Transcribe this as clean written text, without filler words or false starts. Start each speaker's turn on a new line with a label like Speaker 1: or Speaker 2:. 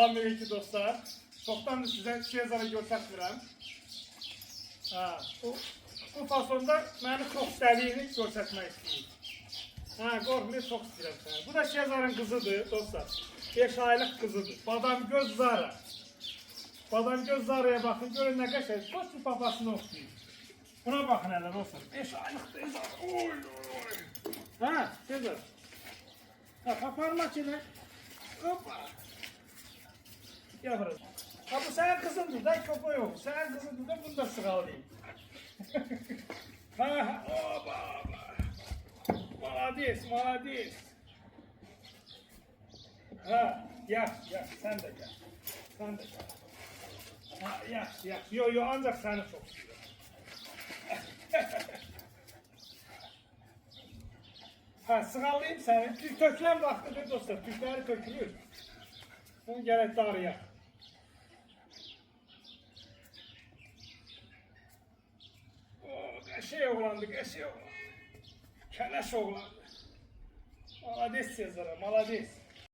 Speaker 1: Selamünaleyküm dostlar. Çoktandır size Sezar'ı göstərmirəm. Bu fasonda məni çox istədiyini göstərmək istəyir. Qorxmayın, çox istəyirəm sənə. Bu da Sezar'ın qızıdır dostlar. 5 aylıq qızıdır. Badamgöz Zara. Badamgöz Zara'ya baxın, görün nə qəşəng. Dost bir papasını oxuyur. Buna baxın hələ dostlar. 5 aylıq Sezar. Oy oy oy. Sezar. Paparma ki ne? Hoppa. Yaparız. Bu senin kızındır da köpeği yok. Senin kızındır da bunu da sıralayayım. Oba. Malades, malades. Gel, sen de gel. Sen de gel. Yo, ancak seni çok seviyorum. Sıralayayım seni. Töklen vaktidir dostlar. Tükleri tökülür. Bunu gerek darıya. Qəşəng oğlandı, qəşəng oğlandı. Kələş oğlandı. Malades Sezar'a, malades.